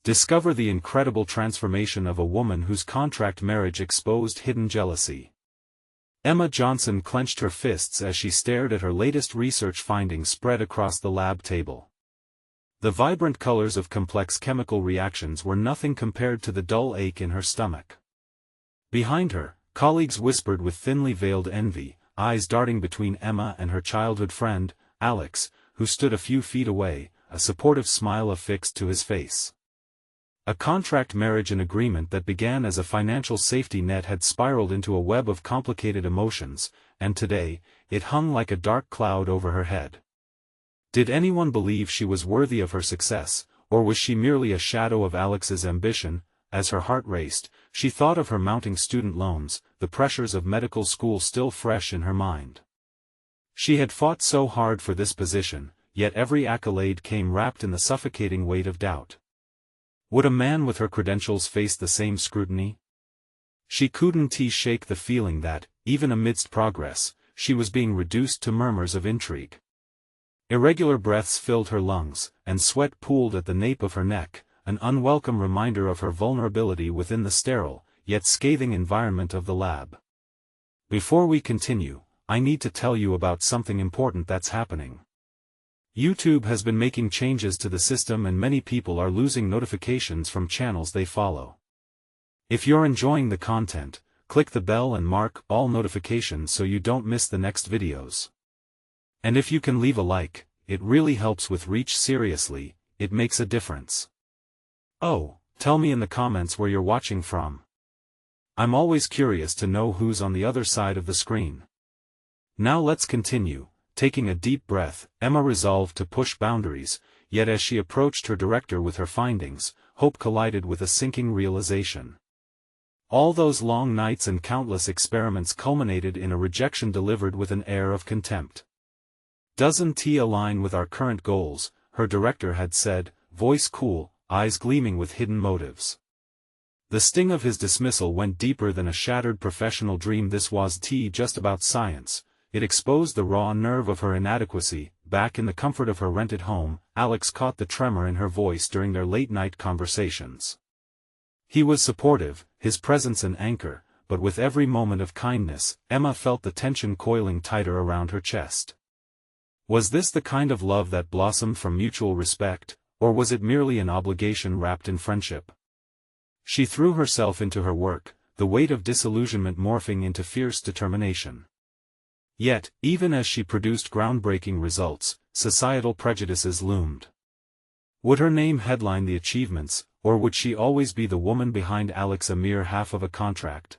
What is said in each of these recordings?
Discover the incredible transformation of a woman whose contract marriage exposed hidden jealousy. Emma Johnson clenched her fists as she stared at her latest research findings spread across the lab table. The vibrant colors of complex chemical reactions were nothing compared to the dull ache in her stomach. Behind her, colleagues whispered with thinly veiled envy, eyes darting between Emma and her childhood friend, Alex, who stood a few feet away, a supportive smile affixed to his face. A contract marriage and agreement that began as a financial safety net had spiraled into a web of complicated emotions, and today, it hung like a dark cloud over her head. Did anyone believe she was worthy of her success, or was she merely a shadow of Alex's ambition? As her heart raced, she thought of her mounting student loans, the pressures of medical school still fresh in her mind. She had fought so hard for this position, yet every accolade came wrapped in the suffocating weight of doubt. Would a man with her credentials face the same scrutiny? She couldn't shake the feeling that, even amidst progress, she was being reduced to murmurs of intrigue. Irregular breaths filled her lungs, and sweat pooled at the nape of her neck, an unwelcome reminder of her vulnerability within the sterile, yet scathing environment of the lab. Before we continue, I need to tell you about something important that's happening. YouTube has been making changes to the system and many people are losing notifications from channels they follow. If you're enjoying the content, click the bell and mark all notifications so you don't miss the next videos. And if you can leave a like, it really helps with reach. Seriously, it makes a difference. Oh, tell me in the comments where you're watching from. I'm always curious to know who's on the other side of the screen. Now let's continue. Taking a deep breath, Emma resolved to push boundaries, yet as she approached her director with her findings, hope collided with a sinking realization. All those long nights and countless experiments culminated in a rejection delivered with an air of contempt. Doesn't align with our current goals, her director had said, voice cool, eyes gleaming with hidden motives. The sting of his dismissal went deeper than a shattered professional dream. This wasn't just about science. It exposed the raw nerve of her inadequacy. Back in the comfort of her rented home, Alex caught the tremor in her voice during their late-night conversations. He was supportive, his presence an anchor, but with every moment of kindness, Emma felt the tension coiling tighter around her chest. Was this the kind of love that blossomed from mutual respect, or was it merely an obligation wrapped in friendship? She threw herself into her work, the weight of disillusionment morphing into fierce determination. Yet, even as she produced groundbreaking results, societal prejudices loomed. Would her name headline the achievements, or would she always be the woman behind Alex, a mere half of a contract?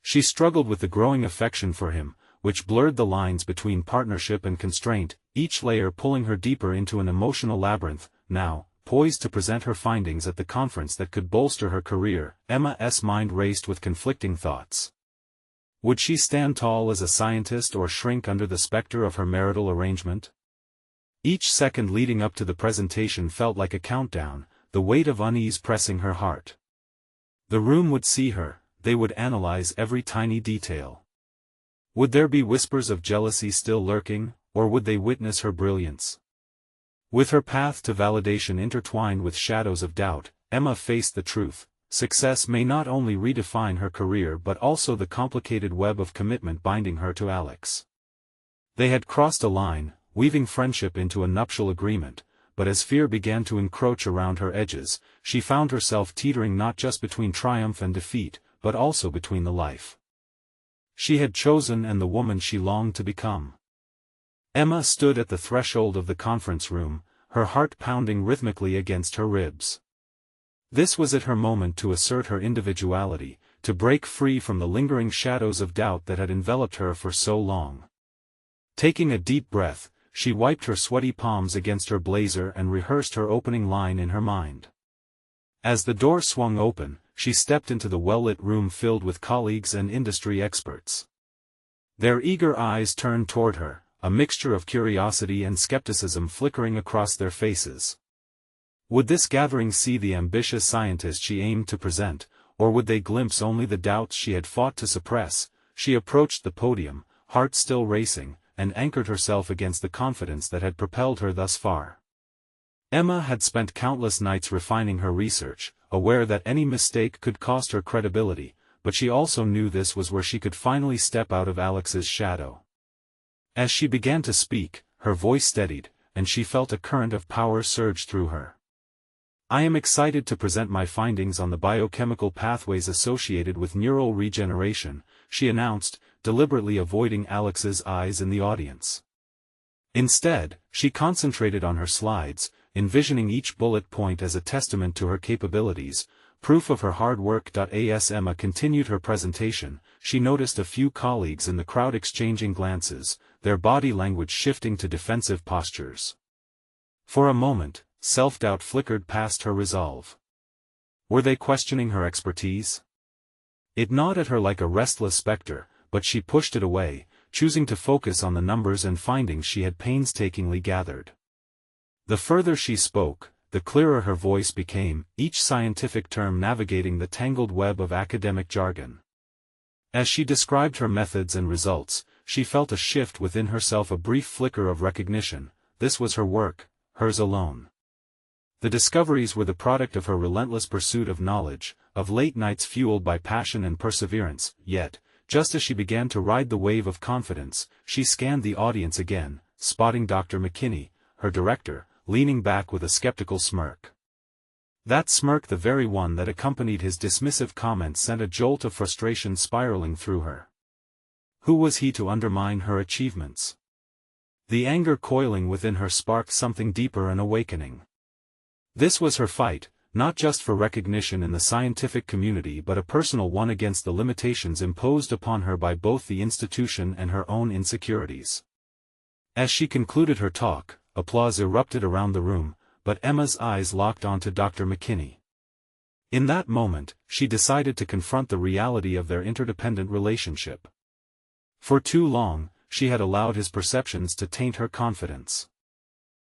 She struggled with the growing affection for him, which blurred the lines between partnership and constraint, each layer pulling her deeper into an emotional labyrinth. Now, poised to present her findings at the conference that could bolster her career, Emma's mind raced with conflicting thoughts. Would she stand tall as a scientist or shrink under the specter of her marital arrangement? Each second leading up to the presentation felt like a countdown, the weight of unease pressing her heart. The room would see her, they would analyze every tiny detail. Would there be whispers of jealousy still lurking, or would they witness her brilliance? With her path to validation intertwined with shadows of doubt, Emma faced the truth. Success may not only redefine her career but also the complicated web of commitment binding her to Alex. They had crossed a line, weaving friendship into a nuptial agreement, but as fear began to encroach around her edges, she found herself teetering not just between triumph and defeat, but also between the life she had chosen and the woman she longed to become. Emma stood at the threshold of the conference room, her heart pounding rhythmically against her ribs. This was it, her moment to assert her individuality, to break free from the lingering shadows of doubt that had enveloped her for so long. Taking a deep breath, she wiped her sweaty palms against her blazer and rehearsed her opening line in her mind. As the door swung open, she stepped into the well-lit room filled with colleagues and industry experts. Their eager eyes turned toward her, a mixture of curiosity and skepticism flickering across their faces. Would this gathering see the ambitious scientist she aimed to present, or would they glimpse only the doubts she had fought to suppress? She approached the podium, heart still racing, and anchored herself against the confidence that had propelled her thus far. Emma had spent countless nights refining her research, aware that any mistake could cost her credibility, but she also knew this was where she could finally step out of Alex's shadow. As she began to speak, her voice steadied, and she felt a current of power surge through her. I am excited to present my findings on the biochemical pathways associated with neural regeneration, she announced, deliberately avoiding Alex's eyes in the audience. Instead, she concentrated on her slides, envisioning each bullet point as a testament to her capabilities, proof of her hard work. As Emma continued her presentation, she noticed a few colleagues in the crowd exchanging glances, their body language shifting to defensive postures. For a moment, self-doubt flickered past her resolve. Were they questioning her expertise? It gnawed at her like a restless specter, but she pushed it away, choosing to focus on the numbers and findings she had painstakingly gathered. The further she spoke, the clearer her voice became, each scientific term navigating the tangled web of academic jargon. As she described her methods and results, she felt a shift within herself, a brief flicker of recognition. This was her work, hers alone. The discoveries were the product of her relentless pursuit of knowledge, of late nights fueled by passion and perseverance, yet, just as she began to ride the wave of confidence, she scanned the audience again, spotting Dr. McKinney, her director, leaning back with a skeptical smirk. That smirk, the very one that accompanied his dismissive comments, sent a jolt of frustration spiraling through her. Who was he to undermine her achievements? The anger coiling within her sparked something deeper, an awakening. This was her fight, not just for recognition in the scientific community but a personal one against the limitations imposed upon her by both the institution and her own insecurities. As she concluded her talk, applause erupted around the room, but Emma's eyes locked onto Dr. McKinney. In that moment, she decided to confront the reality of their interdependent relationship. For too long, she had allowed his perceptions to taint her confidence.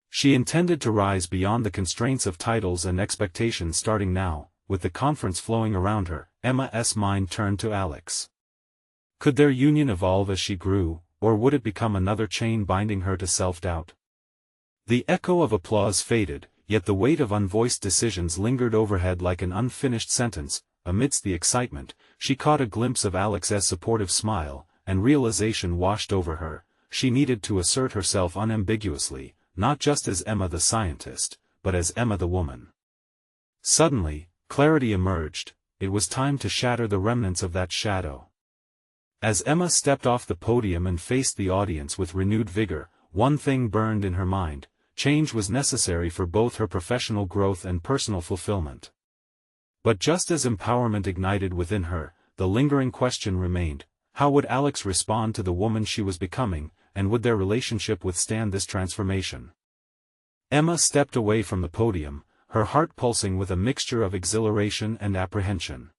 She intended to rise beyond the constraints of titles and expectations. Starting now, with the conference flowing around her, Emma's mind turned to Alex. Could their union evolve as she grew, or would it become another chain binding her to self-doubt? The echo of applause faded, yet the weight of unvoiced decisions lingered overhead like an unfinished sentence. Amidst the excitement, she caught a glimpse of Alex's supportive smile, and realization washed over her. She needed to assert herself unambiguously, not just as Emma the scientist, but as Emma the woman. Suddenly, clarity emerged. It was time to shatter the remnants of that shadow. As Emma stepped off the podium and faced the audience with renewed vigor, one thing burned in her mind: change was necessary for both her professional growth and personal fulfillment. But just as empowerment ignited within her, the lingering question remained: how would Alex respond to the woman she was becoming, and would their relationship withstand this transformation? Emma stepped away from the podium, her heart pulsing with a mixture of exhilaration and apprehension.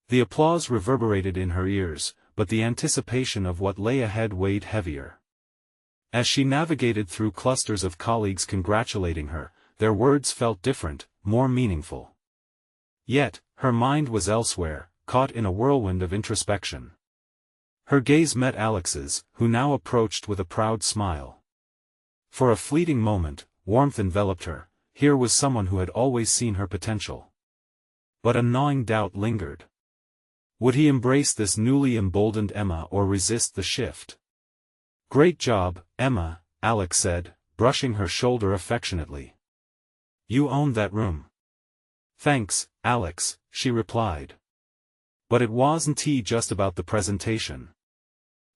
The applause reverberated in her ears, but the anticipation of what lay ahead weighed heavier. As she navigated through clusters of colleagues congratulating her, their words felt different, more meaningful. Yet, her mind was elsewhere, caught in a whirlwind of introspection. Her gaze met Alex's, who now approached with a proud smile. For a fleeting moment, warmth enveloped her. Here was someone who had always seen her potential. But a gnawing doubt lingered. Would he embrace this newly emboldened Emma or resist the shift? "Great job, Emma," Alex said, brushing her shoulder affectionately. "You owned that room." "Thanks, Alex," she replied. "But it wasn't just about the presentation.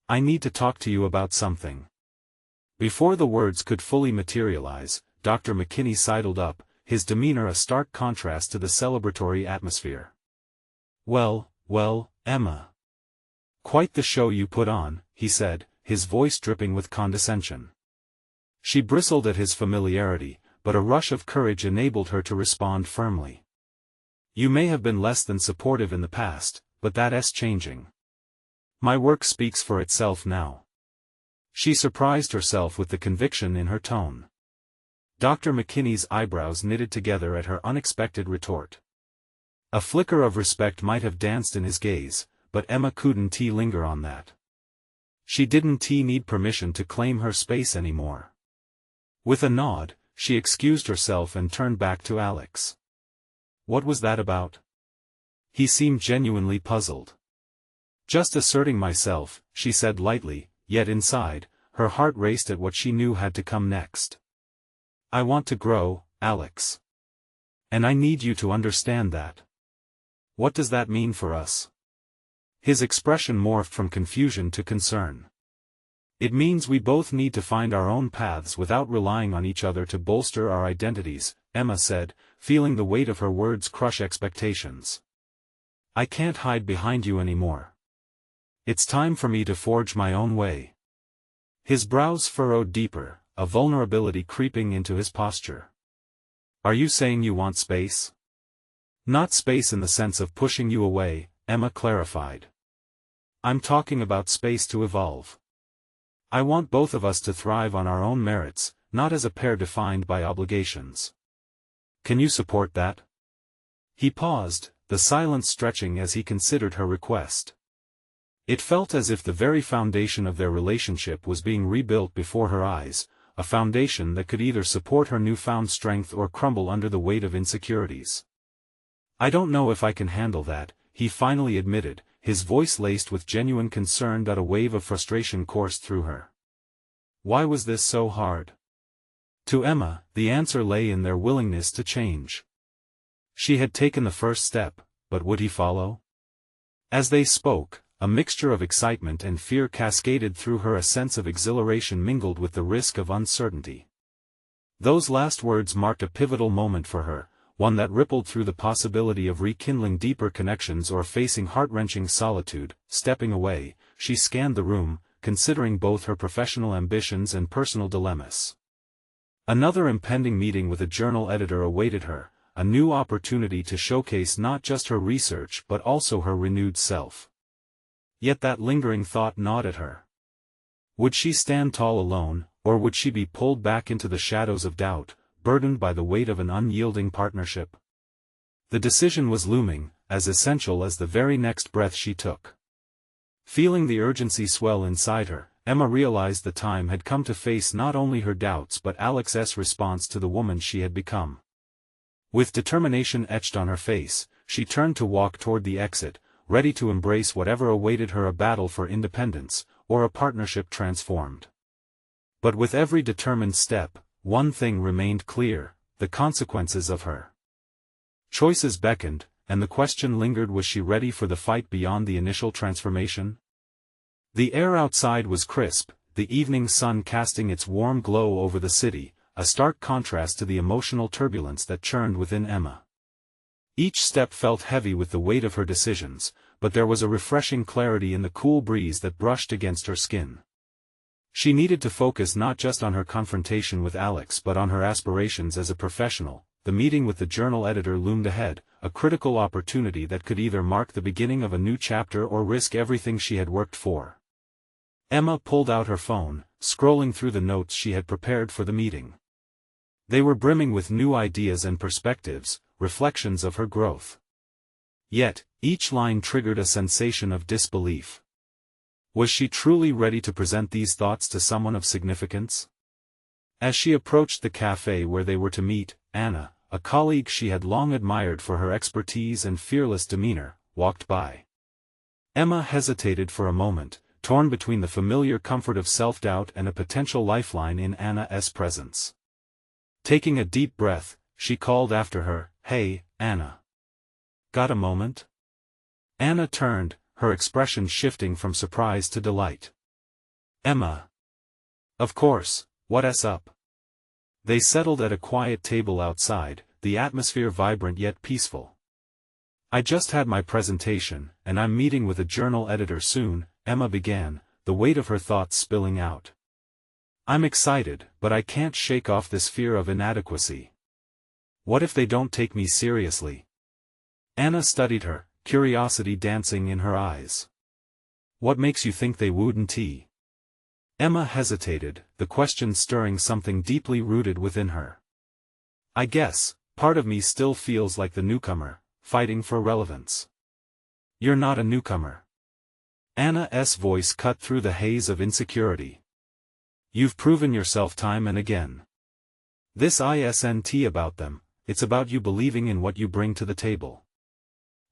I need to talk to you about something." Before the words could fully materialize, Dr. McKinney sidled up, his demeanor a stark contrast to the celebratory atmosphere. Well, Emma. Quite the show you put on," he said, his voice dripping with condescension. She bristled at his familiarity, but a rush of courage enabled her to respond firmly. "You may have been less than supportive in the past, but that's changing. My work speaks for itself now." She surprised herself with the conviction in her tone. Dr. McKinney's eyebrows knitted together at her unexpected retort. A flicker of respect might have danced in his gaze, but Emma couldn't linger on that. She didn't need permission to claim her space anymore. With a nod, she excused herself and turned back to Alex. What was that about? He seemed genuinely puzzled. Just asserting myself, she said lightly, yet inside, her heart raced at what she knew had to come next. I want to grow, Alex. And I need you to understand that. What does that mean for us? His expression morphed from confusion to concern. It means we both need to find our own paths without relying on each other to bolster our identities, Emma said, feeling the weight of her words crush expectations. I can't hide behind you anymore. It's time for me to forge my own way. His brows furrowed deeper, a vulnerability creeping into his posture. Are you saying you want space? Not space in the sense of pushing you away, Emma clarified. I'm talking about space to evolve. I want both of us to thrive on our own merits, not as a pair defined by obligations. Can you support that? He paused, the silence stretching as he considered her request. It felt as if the very foundation of their relationship was being rebuilt before her eyes, a foundation that could either support her newfound strength or crumble under the weight of insecurities. I don't know if I can handle that, he finally admitted, his voice laced with genuine concern that a wave of frustration coursed through her. Why was this so hard? To Emma, the answer lay in their willingness to change. She had taken the first step, but would he follow? As they spoke, a mixture of excitement and fear cascaded through her, a sense of exhilaration mingled with the risk of uncertainty. Those last words marked a pivotal moment for her, one that rippled through the possibility of rekindling deeper connections or facing heart-wrenching solitude. Stepping away, she scanned the room, considering both her professional ambitions and personal dilemmas. Another impending meeting with a journal editor awaited her, a new opportunity to showcase not just her research but also her renewed self. Yet that lingering thought gnawed at her. Would she stand tall alone, or would she be pulled back into the shadows of doubt, burdened by the weight of an unyielding partnership? The decision was looming, as essential as the very next breath she took. Feeling the urgency swell inside her, Emma realized the time had come to face not only her doubts but Alex's response to the woman she had become. With determination etched on her face, she turned to walk toward the exit, ready to embrace whatever awaited her, a battle for independence, or a partnership transformed. But with every determined step, one thing remained clear: the consequences of her choices beckoned, and the question lingered: was she ready for the fight beyond the initial transformation? The air outside was crisp, the evening sun casting its warm glow over the city, a stark contrast to the emotional turbulence that churned within Emma. Each step felt heavy with the weight of her decisions, but there was a refreshing clarity in the cool breeze that brushed against her skin. She needed to focus not just on her confrontation with Alex but on her aspirations as a professional. The meeting with the journal editor loomed ahead, a critical opportunity that could either mark the beginning of a new chapter or risk everything she had worked for. Emma pulled out her phone, scrolling through the notes she had prepared for the meeting. They were brimming with new ideas and perspectives, reflections of her growth. Yet, each line triggered a sensation of disbelief. Was she truly ready to present these thoughts to someone of significance? As she approached the cafe where they were to meet, Anna, a colleague she had long admired for her expertise and fearless demeanor, walked by. Emma hesitated for a moment, torn between the familiar comfort of self-doubt and a potential lifeline in Anna's presence. Taking a deep breath, she called after her, "Hey, Anna. Got a moment?" Anna turned, her expression shifting from surprise to delight. "Emma. Of course, what's up?" They settled at a quiet table outside, the atmosphere vibrant yet peaceful. "I just had my presentation, and I'm meeting with a journal editor soon," Emma began, the weight of her thoughts spilling out. "I'm excited, but I can't shake off this fear of inadequacy. What if they don't take me seriously?" Anna studied her, curiosity dancing in her eyes. "What makes you think they wouldn't?" Emma hesitated, the question stirring something deeply rooted within her. "I guess, part of me still feels like the newcomer, fighting for relevance." "You're not a newcomer." Anna's voice cut through the haze of insecurity. "You've proven yourself time and again. This isn't about them, it's about you believing in what you bring to the table.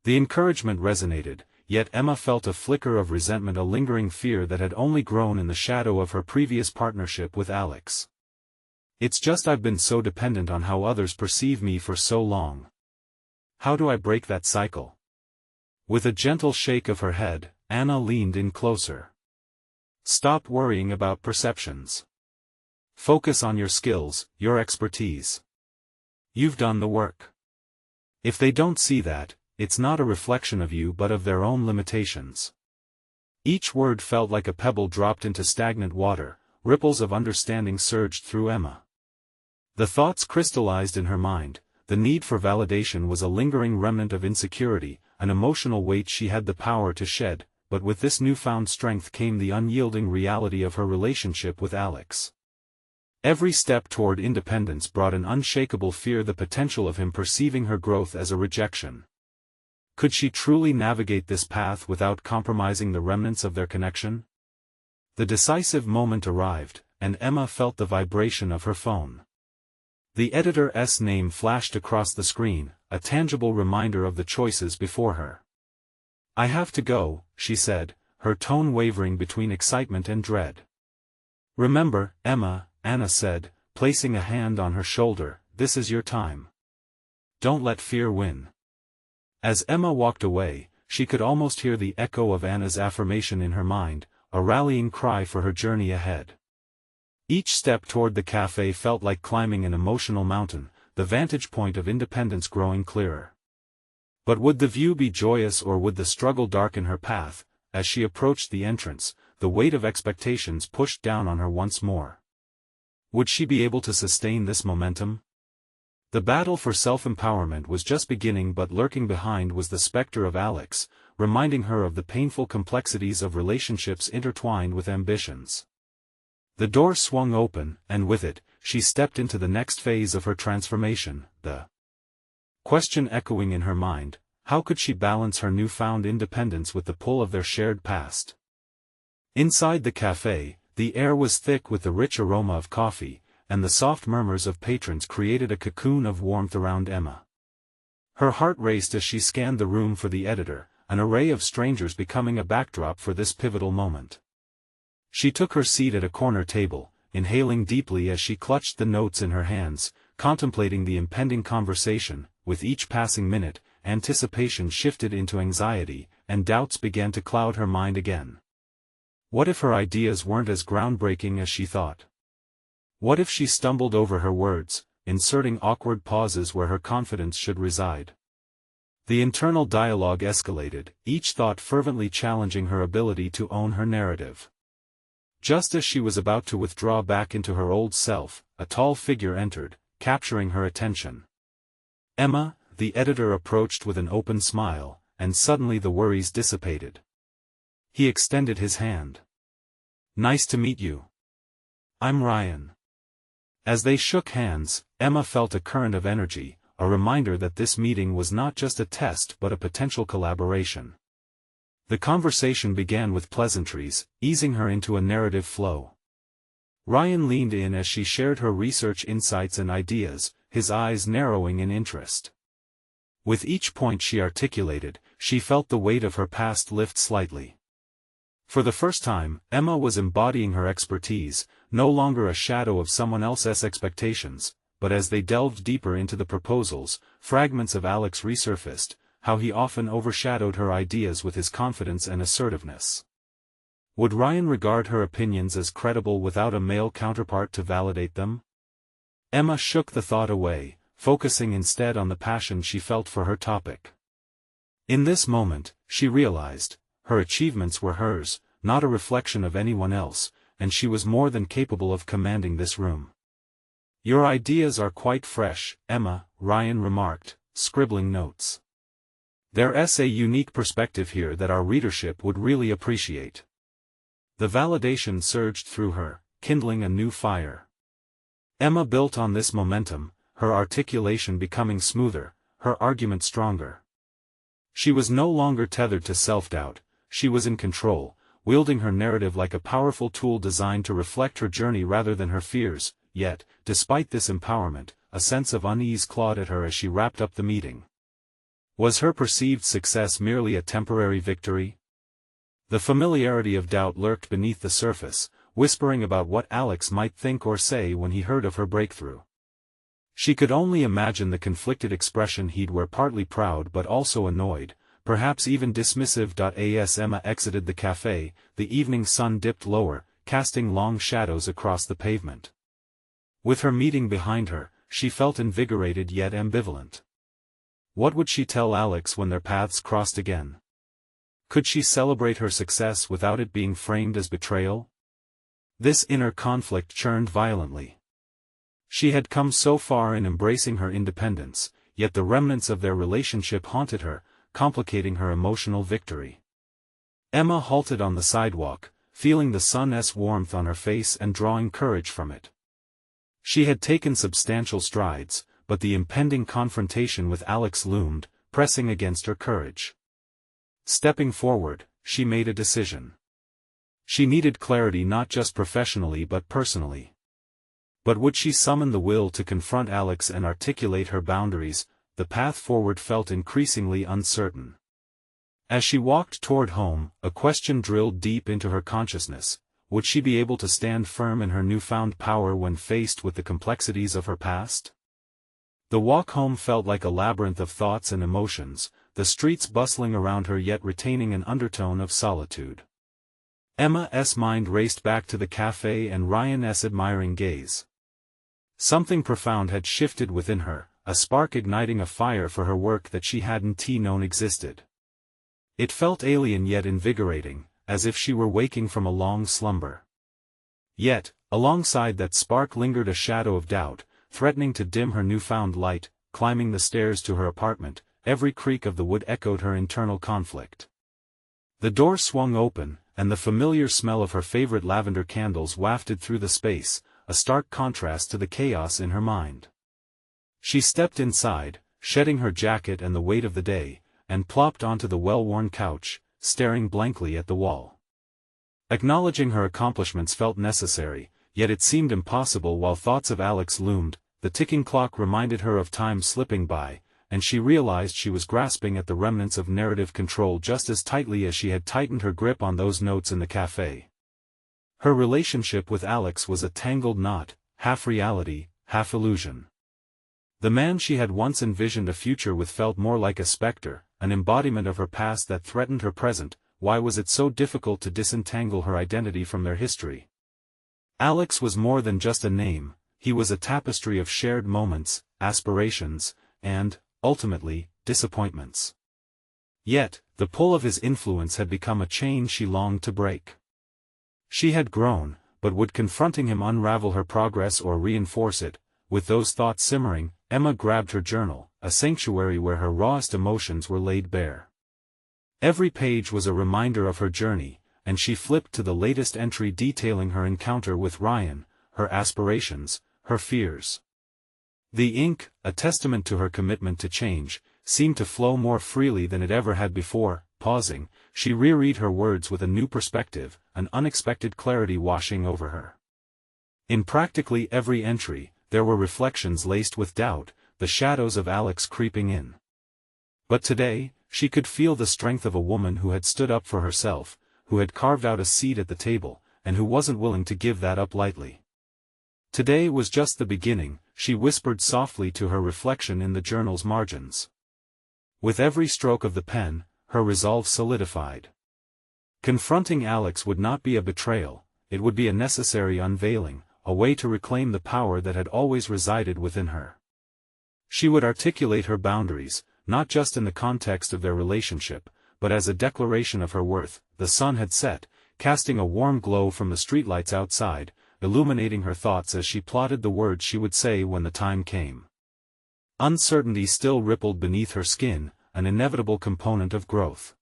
The encouragement resonated, yet Emma felt a flicker of resentment, a lingering fear that had only grown in the shadow of her previous partnership with Alex. It's just I've been so dependent on how others perceive me for so long. How do I break that cycle? With a gentle shake of her head, Anna leaned in closer. Stop worrying about perceptions. Focus on your skills, your expertise. You've done the work. If they don't see that, it's not a reflection of you but of their own limitations. Each word felt like a pebble dropped into stagnant water. Ripples of understanding surged through Emma. The thoughts crystallized in her mind. The need for validation was a lingering remnant of insecurity, an emotional weight she had the power to shed, but with this newfound strength came the unyielding reality of her relationship with Alex. Every step toward independence brought an unshakable fear, the potential of him perceiving her growth as a rejection. Could she truly navigate this path without compromising the remnants of their connection? The decisive moment arrived, and Emma felt the vibration of her phone. The editor's name flashed across the screen, a tangible reminder of the choices before her. I have to go, she said, her tone wavering between excitement and dread. Remember, Emma, Anna said, placing a hand on her shoulder, this is your time. Don't let fear win. As Emma walked away, she could almost hear the echo of Anna's affirmation in her mind, a rallying cry for her journey ahead. Each step toward the cafe felt like climbing an emotional mountain, the vantage point of independence growing clearer. But would the view be joyous or would the struggle darken her path? As she approached the entrance, the weight of expectations pushed down on her once more. Would she be able to sustain this momentum? The battle for self-empowerment was just beginning, but lurking behind was the specter of Alex, reminding her of the painful complexities of relationships intertwined with ambitions. The door swung open, and with it, she stepped into the next phase of her transformation, the question echoing in her mind, how could she balance her newfound independence with the pull of their shared past? Inside the cafe, the air was thick with the rich aroma of coffee, and the soft murmurs of patrons created a cocoon of warmth around Emma. Her heart raced as she scanned the room for the editor, an array of strangers becoming a backdrop for this pivotal moment. She took her seat at a corner table, inhaling deeply as she clutched the notes in her hands, contemplating the impending conversation. With each passing minute, anticipation shifted into anxiety, and doubts began to cloud her mind again. What if her ideas weren't as groundbreaking as she thought? What if she stumbled over her words, inserting awkward pauses where her confidence should reside? The internal dialogue escalated, each thought fervently challenging her ability to own her narrative. Just as she was about to withdraw back into her old self, a tall figure entered, capturing her attention. Emma, the editor approached with an open smile, and suddenly the worries dissipated. He extended his hand. Nice to meet you. I'm Ryan. As they shook hands, Emma felt a current of energy, a reminder that this meeting was not just a test but a potential collaboration. The conversation began with pleasantries, easing her into a narrative flow. Ryan leaned in as she shared her research insights and ideas, his eyes narrowing in interest. With each point she articulated, she felt the weight of her past lift slightly. For the first time, Emma was embodying her expertise, no longer a shadow of someone else's expectations, but as they delved deeper into the proposals, fragments of Alex resurfaced, how he often overshadowed her ideas with his confidence and assertiveness. Would Ryan regard her opinions as credible without a male counterpart to validate them? Emma shook the thought away, focusing instead on the passion she felt for her topic. In this moment, she realized, her achievements were hers, not a reflection of anyone else, and she was more than capable of commanding this room. Your ideas are quite fresh, Emma, Ryan remarked, scribbling notes. There's a unique perspective here that our readership would really appreciate. The validation surged through her, kindling a new fire. Emma built on this momentum, her articulation becoming smoother, her argument stronger. She was no longer tethered to self-doubt, she was in control, wielding her narrative like a powerful tool designed to reflect her journey rather than her fears. yet, despite this empowerment, a sense of unease clawed at her as she wrapped up the meeting. Was her perceived success merely a temporary victory? The familiarity of doubt lurked beneath the surface, whispering about what Alex might think or say when he heard of her breakthrough. She could only imagine the conflicted expression he'd wear, partly proud but also annoyed, perhaps even dismissive. As Emma exited the cafe, the evening sun dipped lower, casting long shadows across the pavement. With her meeting behind her, she felt invigorated yet ambivalent. What would she tell Alex when their paths crossed again? Could she celebrate her success without it being framed as betrayal? This inner conflict churned violently. She had come so far in embracing her independence, yet the remnants of their relationship haunted her, complicating her emotional victory. Emma halted on the sidewalk, feeling the sun's warmth on her face and drawing courage from it. She had taken substantial strides, but the impending confrontation with Alex loomed, pressing against her courage. Stepping forward, she made a decision. She needed clarity not just professionally but personally. But would she summon the will to confront Alex and articulate her boundaries? The path forward felt increasingly uncertain. As she walked toward home, a question drilled deep into her consciousness: would she be able to stand firm in her newfound power when faced with the complexities of her past? The walk home felt like a labyrinth of thoughts and emotions, the streets bustling around her yet retaining an undertone of solitude. Emma's mind raced back to the cafe and Ryan's admiring gaze. Something profound had shifted within her, a spark igniting a fire for her work that she hadn't known existed. It felt alien yet invigorating, as if she were waking from a long slumber. Yet, alongside that spark lingered a shadow of doubt, threatening to dim her newfound light. Climbing the stairs to her apartment, every creak of the wood echoed her internal conflict. The door swung open, and the familiar smell of her favorite lavender candles wafted through the space, a stark contrast to the chaos in her mind. She stepped inside, shedding her jacket and the weight of the day, and plopped onto the well-worn couch, staring blankly at the wall. Acknowledging her accomplishments felt necessary, yet it seemed impossible while thoughts of Alex loomed. The ticking clock reminded her of time slipping by, and she realized she was grasping at the remnants of narrative control just as tightly as she had tightened her grip on those notes in the cafe. Her relationship with Alex was a tangled knot, half reality, half illusion. The man she had once envisioned a future with felt more like a specter, an embodiment of her past that threatened her present. Why was it so difficult to disentangle her identity from their history? Alex was more than just a name. He was a tapestry of shared moments, aspirations, and, ultimately, disappointments. Yet, the pull of his influence had become a chain she longed to break. She had grown, but would confronting him unravel her progress or reinforce it? With those thoughts simmering, Emma grabbed her journal, a sanctuary where her rawest emotions were laid bare. Every page was a reminder of her journey, and she flipped to the latest entry detailing her encounter with Ryan, her aspirations, her fears. The ink, a testament to her commitment to change, seemed to flow more freely than it ever had before. Pausing, she reread her words with a new perspective, an unexpected clarity washing over her. In practically every entry, there were reflections laced with doubt, the shadows of Alex creeping in. But today, she could feel the strength of a woman who had stood up for herself, who had carved out a seat at the table, and who wasn't willing to give that up lightly. Today was just the beginning, she whispered softly to her reflection in the journal's margins. With every stroke of the pen, her resolve solidified. Confronting Alex would not be a betrayal, it would be a necessary unveiling, a way to reclaim the power that had always resided within her. She would articulate her boundaries, not just in the context of their relationship, but as a declaration of her worth. The sun had set, casting a warm glow from the streetlights outside, illuminating her thoughts as she plotted the words she would say when the time came. Uncertainty still rippled beneath her skin, an inevitable component of growth.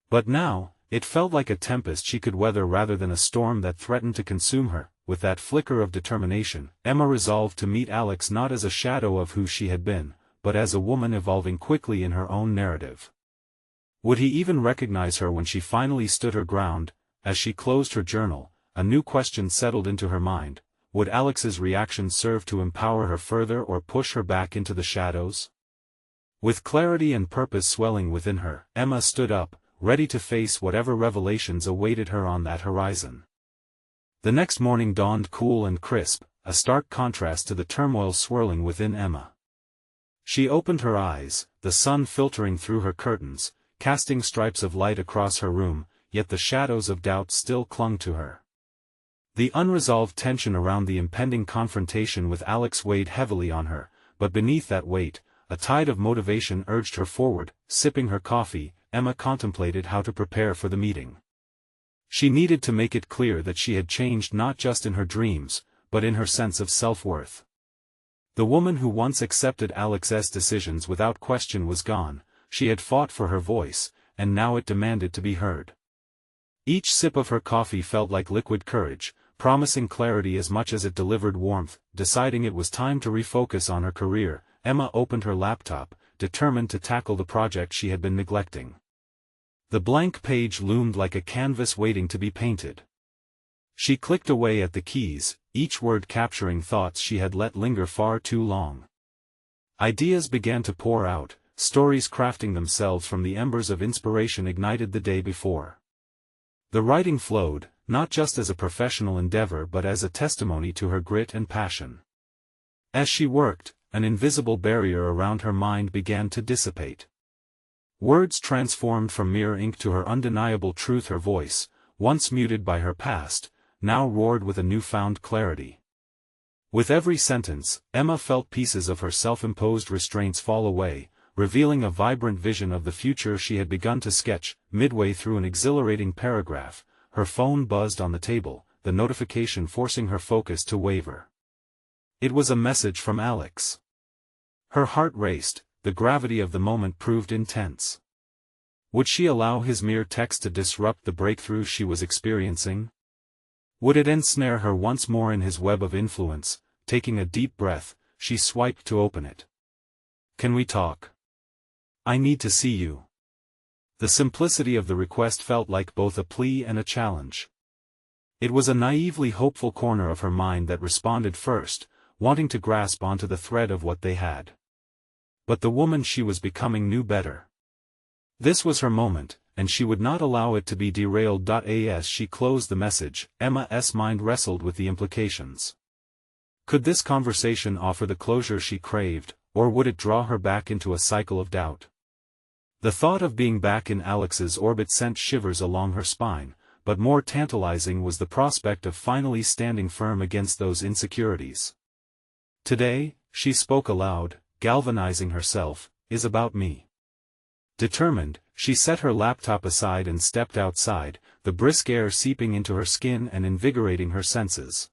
But now, it felt like a tempest she could weather rather than a storm that threatened to consume her. With that flicker of determination, Emma resolved to meet Alex not as a shadow of who she had been, but as a woman evolving quickly in her own narrative. Would he even recognize her when she finally stood her ground? As she closed her journal, a new question settled into her mind: would Alex's reaction serve to empower her further or push her back into the shadows? With clarity and purpose swelling within her, Emma stood up, ready to face whatever revelations awaited her on that horizon. The next morning dawned cool and crisp, a stark contrast to the turmoil swirling within Emma. She opened her eyes, the sun filtering through her curtains, casting stripes of light across her room, yet the shadows of doubt still clung to her. The unresolved tension around the impending confrontation with Alex weighed heavily on her, but beneath that weight, a tide of motivation urged her forward. Sipping her coffee, Emma contemplated how to prepare for the meeting. She needed to make it clear that she had changed not just in her dreams, but in her sense of self-worth. The woman who once accepted Alex's decisions without question was gone. She had fought for her voice, and now it demanded to be heard. Each sip of her coffee felt like liquid courage, promising clarity as much as it delivered warmth. Deciding it was time to refocus on her career, Emma opened her laptop, determined to tackle the project she had been neglecting. The blank page loomed like a canvas waiting to be painted. She clicked away at the keys, each word capturing thoughts she had let linger far too long. Ideas began to pour out, stories crafting themselves from the embers of inspiration ignited the day before. The writing flowed, not just as a professional endeavor but as a testimony to her grit and passion. As she worked, an invisible barrier around her mind began to dissipate. Words transformed from mere ink to her undeniable truth. Her voice, once muted by her past, now roared with a newfound clarity. With every sentence, Emma felt pieces of her self-imposed restraints fall away, revealing a vibrant vision of the future she had begun to sketch. Midway through an exhilarating paragraph, her phone buzzed on the table, the notification forcing her focus to waver. It was a message from Alex. Her heart raced, the gravity of the moment proved intense. Would she allow his mere text to disrupt the breakthrough she was experiencing? Would it ensnare her once more in his web of influence? Taking a deep breath, she swiped to open it. "Can we talk? I need to see you." The simplicity of the request felt like both a plea and a challenge. It was a naively hopeful corner of her mind that responded first, wanting to grasp onto the thread of what they had. But the woman she was becoming knew better. This was her moment, and she would not allow it to be derailed. As she closed the message, Emma's mind wrestled with the implications. Could this conversation offer the closure she craved, or would it draw her back into a cycle of doubt? The thought of being back in Alex's orbit sent shivers along her spine, but more tantalizing was the prospect of finally standing firm against those insecurities. "Today," she spoke aloud, galvanizing herself, "is about me." Determined, she set her laptop aside and stepped outside, the brisk air seeping into her skin and invigorating her senses.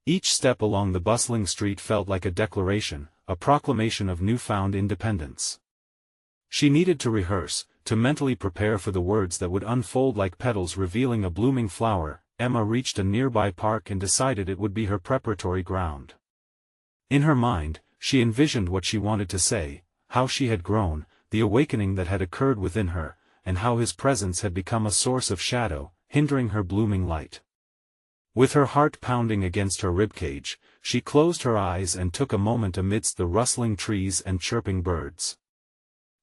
Each step along the bustling street felt like a declaration, a proclamation of newfound independence. She needed to rehearse, to mentally prepare for the words that would unfold like petals revealing a blooming flower. Emma reached a nearby park and decided it would be her preparatory ground. In her mind, she envisioned what she wanted to say, how she had grown, the awakening that had occurred within her, and how his presence had become a source of shadow, hindering her blooming light. With her heart pounding against her ribcage, she closed her eyes and took a moment amidst the rustling trees and chirping birds.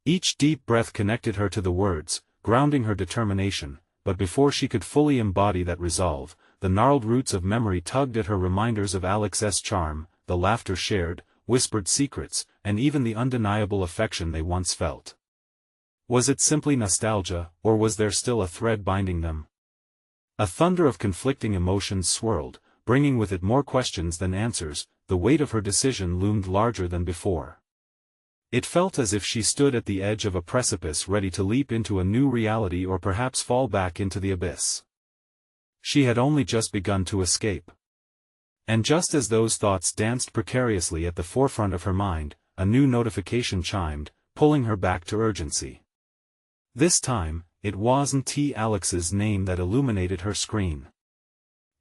Each deep breath connected her to the words, grounding her determination, but before she could fully embody that resolve, the gnarled roots of memory tugged at her, reminders of Alex's charm, the laughter shared, whispered secrets, and even the undeniable affection they once felt. Was it simply nostalgia, or was there still a thread binding them? A thunder of conflicting emotions swirled, bringing with it more questions than answers. The weight of her decision loomed larger than before. It felt as if she stood at the edge of a precipice ready to leap into a new reality or perhaps fall back into the abyss. She had only just begun to escape. And just as those thoughts danced precariously at the forefront of her mind, a new notification chimed, pulling her back to urgency. This time, it wasn't Alex's name that illuminated her screen.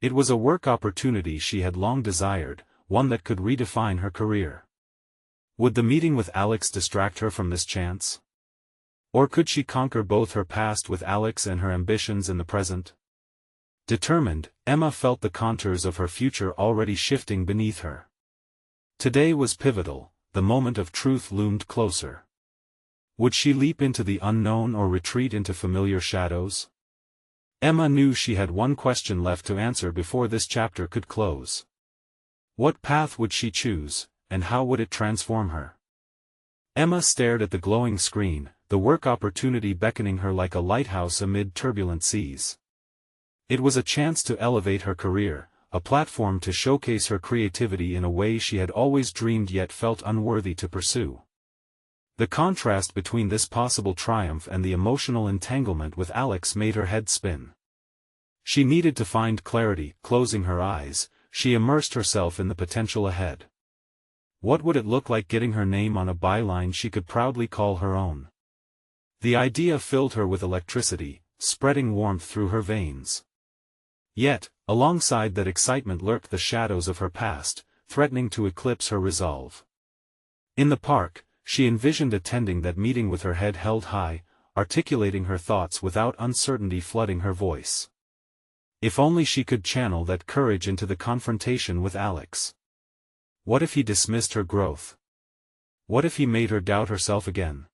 It was a work opportunity she had long desired, one that could redefine her career. Would the meeting with Alex distract her from this chance? Or could she conquer both her past with Alex and her ambitions in the present? Determined, Emma felt the contours of her future already shifting beneath her. Today was pivotal, the moment of truth loomed closer. Would she leap into the unknown or retreat into familiar shadows? Emma knew she had one question left to answer before this chapter could close. What path would she choose, and how would it transform her? Emma stared at the glowing screen, the work opportunity beckoning her like a lighthouse amid turbulent seas. It was a chance to elevate her career, a platform to showcase her creativity in a way she had always dreamed yet felt unworthy to pursue. The contrast between this possible triumph and the emotional entanglement with Alex made her head spin. She needed to find clarity. Closing her eyes, she immersed herself in the potential ahead. What would it look like getting her name on a byline she could proudly call her own? The idea filled her with electricity, spreading warmth through her veins. Yet, alongside that excitement lurked the shadows of her past, threatening to eclipse her resolve. In the park, she envisioned attending that meeting with her head held high, articulating her thoughts without uncertainty flooding her voice. If only she could channel that courage into the confrontation with Alex. What if he dismissed her growth? What if he made her doubt herself again?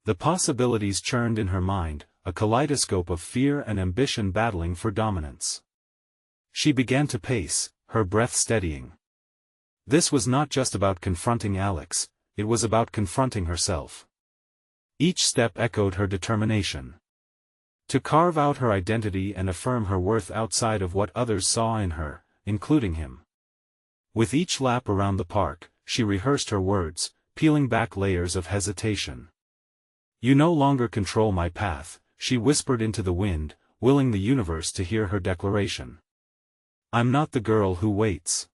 The possibilities churned in her mind, a kaleidoscope of fear and ambition battling for dominance. She began to pace, her breath steadying. This was not just about confronting Alex, it was about confronting herself. Each step echoed her determination. To carve out her identity and affirm her worth outside of what others saw in her, including him. With each lap around the park, she rehearsed her words, peeling back layers of hesitation. "You no longer control my path," she whispered into the wind, willing the universe to hear her declaration. "I'm not the girl who waits."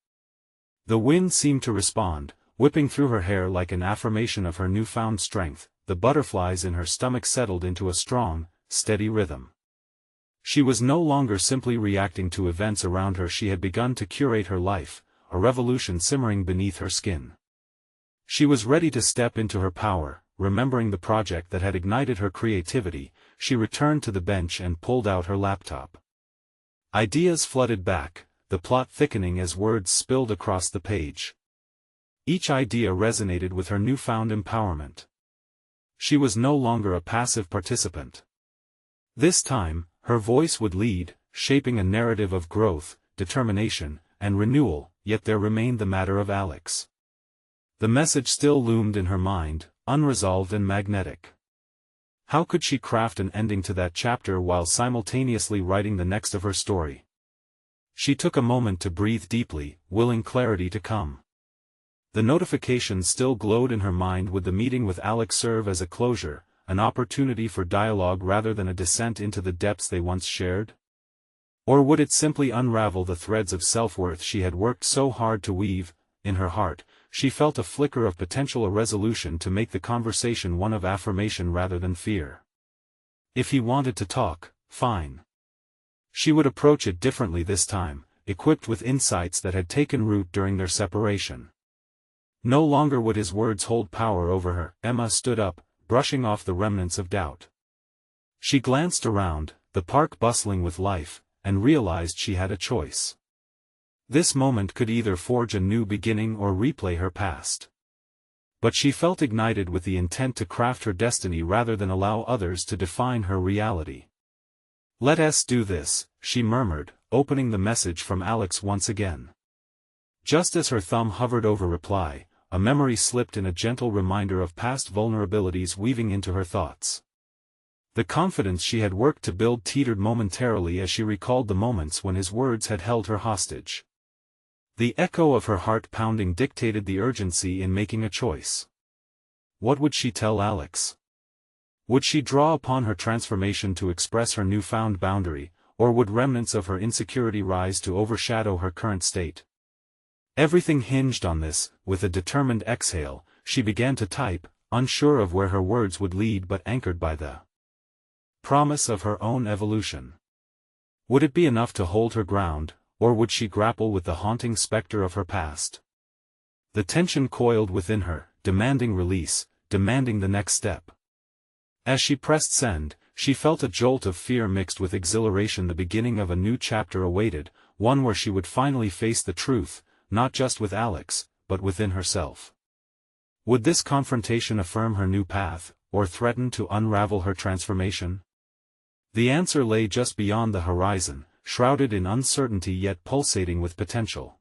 The wind seemed to respond, whipping through her hair like an affirmation of her newfound strength. The butterflies in her stomach settled into a strong, steady rhythm. She was no longer simply reacting to events around her. She had begun to curate her life, a revolution simmering beneath her skin. She was ready to step into her power. Remembering the project that had ignited her creativity, she returned to the bench and pulled out her laptop. Ideas flooded back, the plot thickening as words spilled across the page. Each idea resonated with her newfound empowerment. She was no longer a passive participant. This time, her voice would lead, shaping a narrative of growth, determination, and renewal. Yet there remained the matter of Alex. The message still loomed in her mind, unresolved and magnetic. How could she craft an ending to that chapter while simultaneously writing the next of her story? She took a moment to breathe deeply, willing clarity to come. The notification still glowed in her mind. Would the meeting with Alex serve as a closure, an opportunity for dialogue rather than a descent into the depths they once shared? Or would it simply unravel the threads of self-worth she had worked so hard to weave? In her heart, she felt a flicker of potential, a resolution to make the conversation one of affirmation rather than fear. If he wanted to talk, fine. She would approach it differently this time, equipped with insights that had taken root during their separation. No longer would his words hold power over her. Emma stood up, brushing off the remnants of doubt. She glanced around, the park bustling with life, and realized she had a choice. This moment could either forge a new beginning or replay her past. But she felt ignited with the intent to craft her destiny rather than allow others to define her reality. "Let us do this," she murmured, opening the message from Alex once again. Just as her thumb hovered over reply, a memory slipped in, a gentle reminder of past vulnerabilities weaving into her thoughts. The confidence she had worked to build teetered momentarily as she recalled the moments when his words had held her hostage. The echo of her heart pounding dictated the urgency in making a choice. What would she tell Alex? Would she draw upon her transformation to express her newfound boundary, or would remnants of her insecurity rise to overshadow her current state? Everything hinged on this. With a determined exhale, she began to type, unsure of where her words would lead but anchored by the promise of her own evolution. Would it be enough to hold her ground, or would she grapple with the haunting specter of her past? The tension coiled within her, demanding release, demanding the next step. As she pressed send, She felt a jolt of fear mixed with exhilaration. The beginning of a new chapter awaited, one where she would finally face the truth, not just with Alex, but within herself. Would this confrontation affirm her new path, or threaten to unravel her transformation? The answer lay just beyond the horizon, shrouded in uncertainty yet pulsating with potential.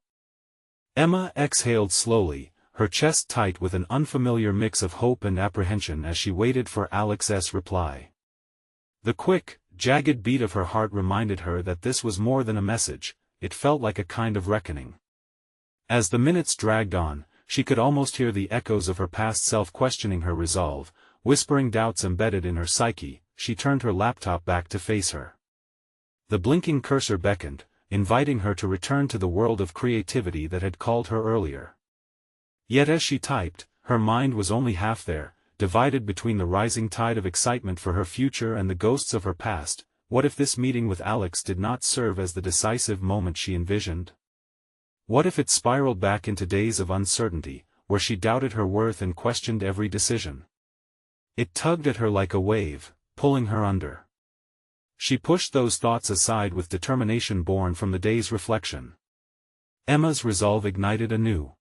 Emma exhaled slowly, her chest tight with an unfamiliar mix of hope and apprehension as she waited for Alex's reply. The quick, jagged beat of her heart reminded her that this was more than a message, it felt like a kind of reckoning. As the minutes dragged on, she could almost hear the echoes of her past self questioning her resolve, whispering doubts embedded in her psyche. She turned her laptop back to face her. The blinking cursor beckoned, inviting her to return to the world of creativity that had called her earlier. Yet as she typed, her mind was only half there, divided between the rising tide of excitement for her future and the ghosts of her past. What if this meeting with Alex did not serve as the decisive moment she envisioned? What if it spiraled back into days of uncertainty, where she doubted her worth and questioned every decision? It tugged at her like a wave, pulling her under. She pushed those thoughts aside with determination born from the day's reflection. Emma's resolve ignited anew.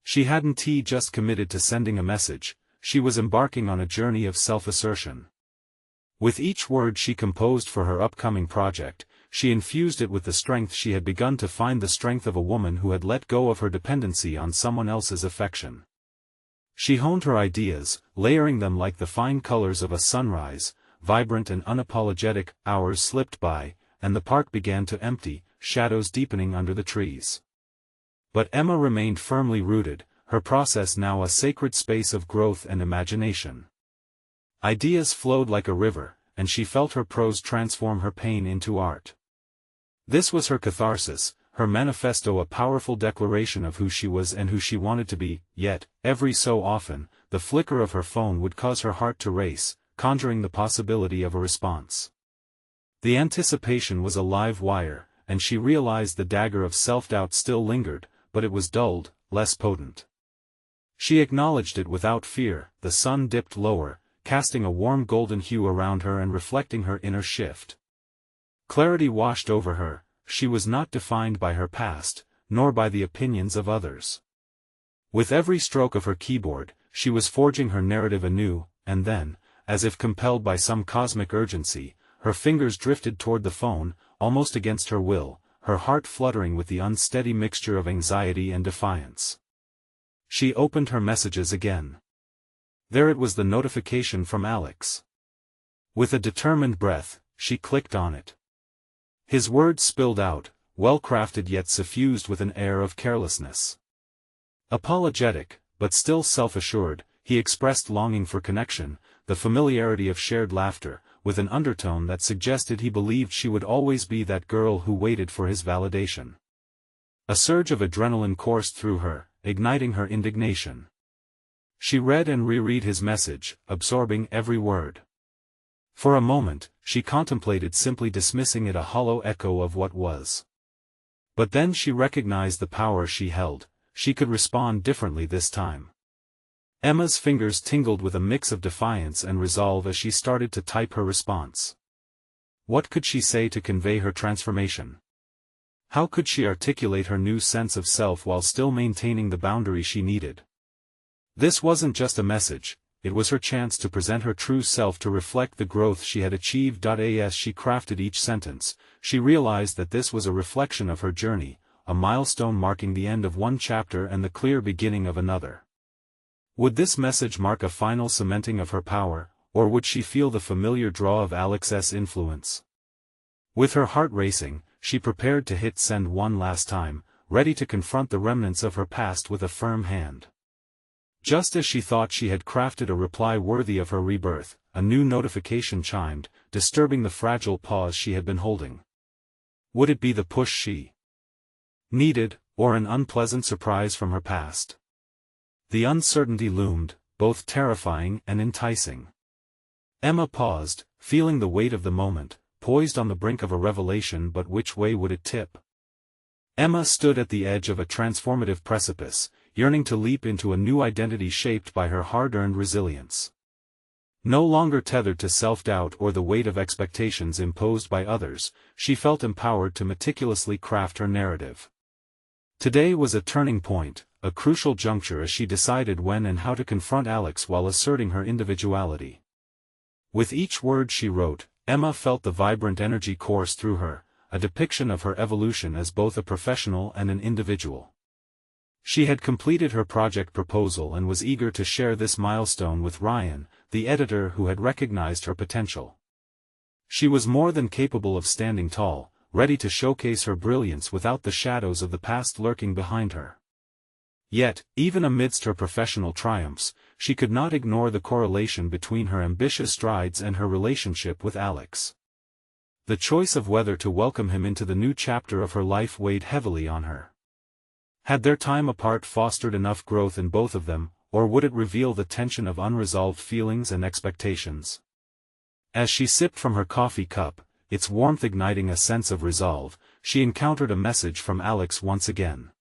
She hadn't just committed to sending a message, she was embarking on a journey of self-assertion. With each word she composed for her upcoming project, she infused it with the strength she had begun to find, the strength of a woman who had let go of her dependency on someone else's affection. She honed her ideas, layering them like the fine colors of a sunrise, vibrant and unapologetic. Hours slipped by, and the park began to empty, shadows deepening under the trees. But Emma remained firmly rooted, her process now a sacred space of growth and imagination. Ideas flowed like a river, and she felt her prose transform her pain into art. This was her catharsis, her manifesto, a powerful declaration of who she was and who she wanted to be. Yet, every so often, the flicker of her phone would cause her heart to race, conjuring the possibility of a response. The anticipation was a live wire, and she realized the dagger of self-doubt still lingered, but it was dulled, less potent. She acknowledged it without fear. The sun dipped lower, casting a warm golden hue around her and reflecting her inner shift. Clarity washed over her. She was not defined by her past, nor by the opinions of others. With every stroke of her keyboard, she was forging her narrative anew, and then, as if compelled by some cosmic urgency, her fingers drifted toward the phone, almost against her will, her heart fluttering with the unsteady mixture of anxiety and defiance. She opened her messages again. There it was, the notification from Alex. With a determined breath, she clicked on it. His words spilled out, well-crafted yet suffused with an air of carelessness. Apologetic, but still self-assured, he expressed longing for connection, the familiarity of shared laughter, with an undertone that suggested he believed she would always be that girl who waited for his validation. A surge of adrenaline coursed through her, igniting her indignation. She read and reread his message, absorbing every word. For a moment, she contemplated simply dismissing it, a hollow echo of what was. But then she recognized the power she held. She could respond differently this time. Emma's fingers tingled with a mix of defiance and resolve as she started to type her response. What could she say to convey her transformation? How could she articulate her new sense of self while still maintaining the boundary she needed? This wasn't just a message, it was her chance to present her true self, to reflect the growth she had achieved. As she crafted each sentence, she realized that this was a reflection of her journey, a milestone marking the end of one chapter and the clear beginning of another. Would this message mark a final cementing of her power, or would she feel the familiar draw of Alex's influence? With her heart racing, she prepared to hit send one last time, ready to confront the remnants of her past with a firm hand. Just as she thought she had crafted a reply worthy of her rebirth, a new notification chimed, disturbing the fragile pause she had been holding. Would it be the push she needed, or an unpleasant surprise from her past? The uncertainty loomed, both terrifying and enticing. Emma paused, feeling the weight of the moment, poised on the brink of a revelation, but which way would it tip? Emma stood at the edge of a transformative precipice, yearning to leap into a new identity shaped by her hard-earned resilience. No longer tethered to self-doubt or the weight of expectations imposed by others, she felt empowered to meticulously craft her narrative. Today was a turning point, a crucial juncture as she decided when and how to confront Alex while asserting her individuality. With each word she wrote, Emma felt the vibrant energy course through her, a depiction of her evolution as both a professional and an individual. She had completed her project proposal and was eager to share this milestone with Ryan, the editor who had recognized her potential. She was more than capable of standing tall, ready to showcase her brilliance without the shadows of the past lurking behind her. Yet, even amidst her professional triumphs, she could not ignore the correlation between her ambitious strides and her relationship with Alex. The choice of whether to welcome him into the new chapter of her life weighed heavily on her. Had their time apart fostered enough growth in both of them, or would it reveal the tension of unresolved feelings and expectations? As she sipped from her coffee cup, its warmth igniting a sense of resolve, she encountered a message from Alex once again.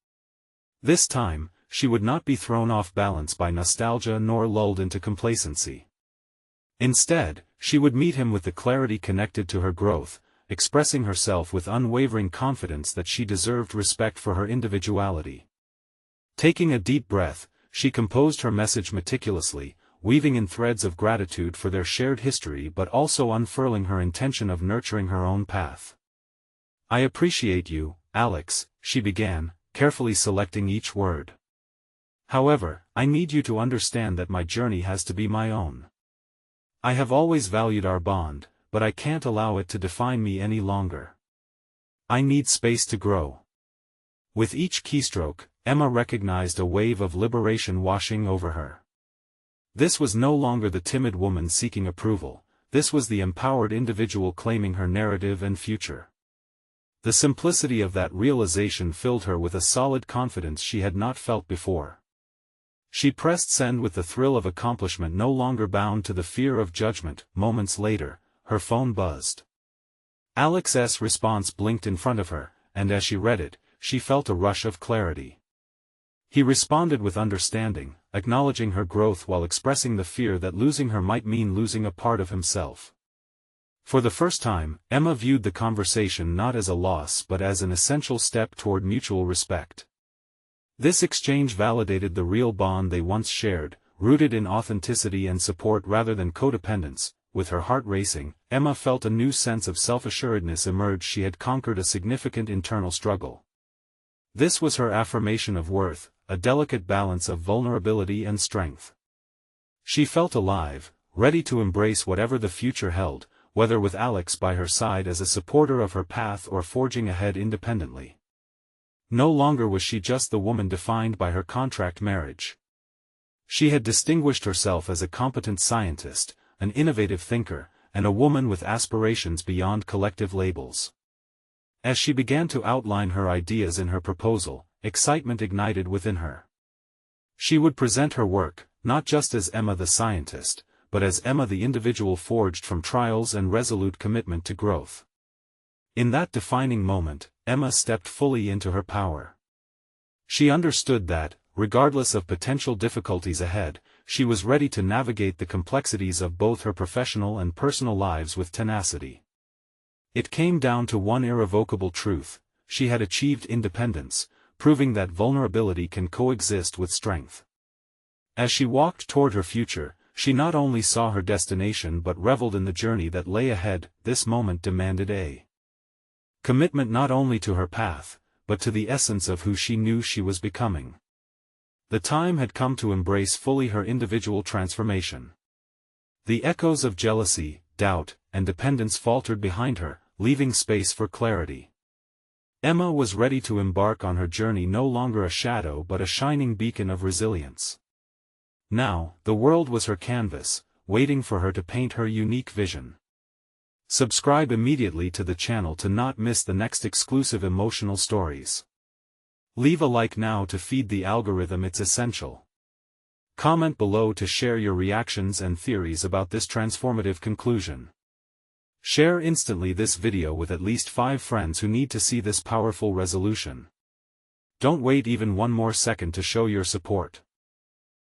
This time, she would not be thrown off balance by nostalgia nor lulled into complacency. Instead, she would meet him with the clarity connected to her growth, expressing herself with unwavering confidence that she deserved respect for her individuality. Taking a deep breath, she composed her message meticulously, weaving in threads of gratitude for their shared history but also unfurling her intention of nurturing her own path. "I appreciate you, Alex," she began, carefully selecting each word. "However, I need you to understand that my journey has to be my own. I have always valued our bond, but I can't allow it to define me any longer. I need space to grow." With each keystroke, Emma recognized a wave of liberation washing over her. This was no longer the timid woman seeking approval, this was the empowered individual claiming her narrative and future. The simplicity of that realization filled her with a solid confidence she had not felt before. She pressed send with the thrill of accomplishment no longer bound to the fear of judgment. Moments later, her phone buzzed. Alex's response blinked in front of her, and as she read it, she felt a rush of clarity. He responded with understanding, acknowledging her growth while expressing the fear that losing her might mean losing a part of himself. For the first time, Emma viewed the conversation not as a loss but as an essential step toward mutual respect. This exchange validated the real bond they once shared, rooted in authenticity and support rather than codependence. With her heart racing, Emma felt a new sense of self-assuredness emerge. She had conquered a significant internal struggle. This was her affirmation of worth, a delicate balance of vulnerability and strength. She felt alive, ready to embrace whatever the future held, whether with Alex by her side as a supporter of her path or forging ahead independently. No longer was she just the woman defined by her contract marriage. She had distinguished herself as a competent scientist, an innovative thinker, and a woman with aspirations beyond collective labels. As she began to outline her ideas in her proposal, excitement ignited within her. She would present her work, not just as Emma the scientist, but as Emma the individual forged from trials and resolute commitment to growth. In that defining moment, Emma stepped fully into her power. She understood that, regardless of potential difficulties ahead, she was ready to navigate the complexities of both her professional and personal lives with tenacity. It came down to one irrevocable truth: she had achieved independence, proving that vulnerability can coexist with strength. As she walked toward her future, she not only saw her destination but reveled in the journey that lay ahead. This moment demanded a commitment not only to her path, but to the essence of who she knew she was becoming. The time had come to embrace fully her individual transformation. The echoes of jealousy, doubt, and dependence faltered behind her, leaving space for clarity. Emma was ready to embark on her journey, no longer a shadow but a shining beacon of resilience. Now, the world was her canvas, waiting for her to paint her unique vision. Subscribe immediately to the channel to not miss the next exclusive emotional stories. Leave a like now to feed the algorithm, it's essential. Comment below to share your reactions and theories about this transformative conclusion. Share instantly this video with at least 5 friends who need to see this powerful resolution. Don't wait even one more second to show your support.